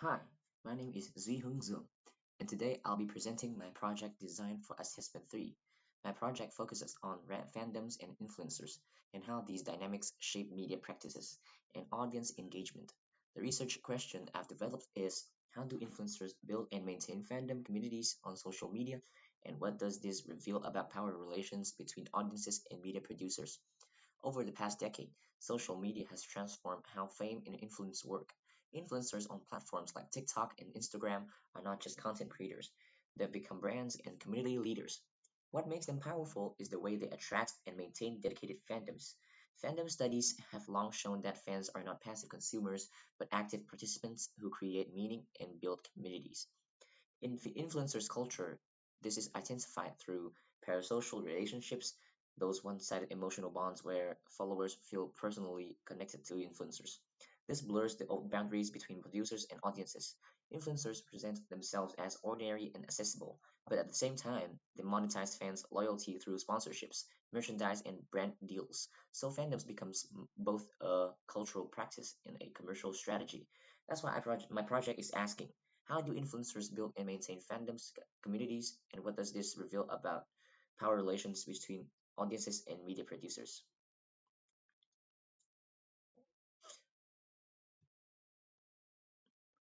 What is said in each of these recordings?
Hi, my name is Zihung Zhu, and today I'll be presenting my project designed for Assessment 3. My project focuses on fandoms and influencers and how these dynamics shape media practices and audience engagement. The research question I've developed is how do influencers build and maintain fandom communities on social media, and what does this reveal about power relations between audiences and media producers? Over the past decade, social media has transformed how fame and influence work. Influencers on platforms like TikTok and Instagram are not just content creators, they've become brands and community leaders. What makes them powerful is the way they attract and maintain dedicated fandoms. Fandom studies have long shown that fans are not passive consumers, but active participants who create meaning and build communities. In influencers culture, this is intensified through parasocial relationships, those one-sided emotional bonds where followers feel personally connected to influencers. This blurs the old boundaries between producers and audiences. Influencers present themselves as ordinary and accessible, but at the same time, they monetize fans' loyalty through sponsorships, merchandise, and brand deals. So fandoms becomes both a cultural practice and a commercial strategy. That's why my project is asking, how do influencers build and maintain fandoms, communities, and what does this reveal about power relations between audiences and media producers?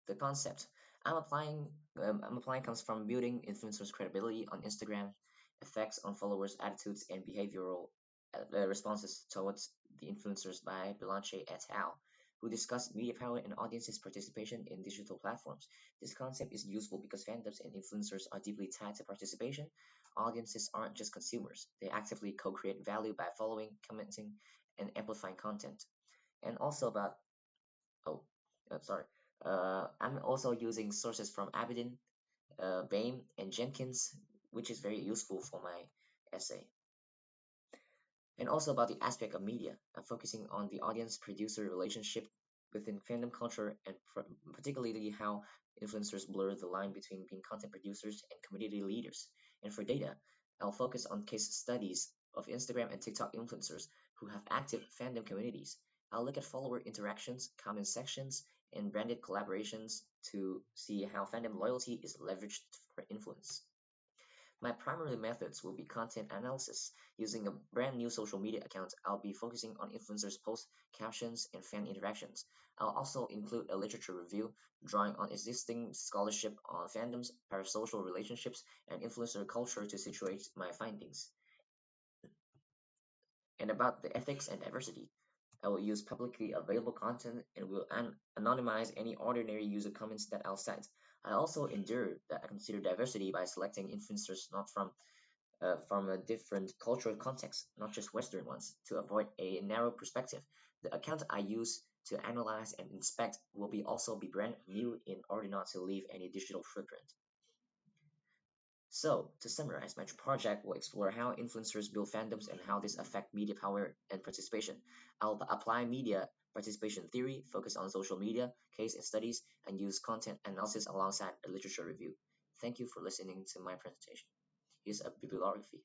The concept I'm applying comes from building influencers' credibility on Instagram, effects on followers' attitudes and behavioral responses towards the influencers by Blanche et al., who discuss media power and audiences' participation in digital platforms. This concept is useful because fandoms and influencers are deeply tied to participation. Audiences aren't just consumers; they actively co-create value by following, commenting, and amplifying content. And also about Oh, sorry. I'm also using sources from Abedin, Bain, and Jenkins, which is very useful for my essay. And also about the aspect of media. I'm focusing on the audience-producer relationship within fandom culture and particularly how influencers blur the line between being content producers and community leaders. And for data, I'll focus on case studies of Instagram and TikTok influencers who have active fandom communities. I'll look at follower interactions, comment sections, and branded collaborations to see how fandom loyalty is leveraged for influence. My primary methods will be content analysis. Using a brand new social media account, I'll be focusing on influencers' posts, captions, and fan interactions. I'll also include a literature review, drawing on existing scholarship on fandoms, parasocial relationships, and influencer culture to situate my findings. And about the ethics and diversity, I will use publicly available content and will anonymize any ordinary user comments that I'll cite. I also endure that I consider diversity by selecting influencers not from a different cultural context, not just Western ones, to avoid a narrow perspective. The account I use to analyze and inspect will be also be brand new in order not to leave any digital footprint. So, to summarize, my project will explore how influencers build fandoms and how this affect media power and participation. I'll apply media participation theory, focus on social media, case studies, and use content analysis alongside a literature review. Thank you for listening to my presentation. Here's a bibliography.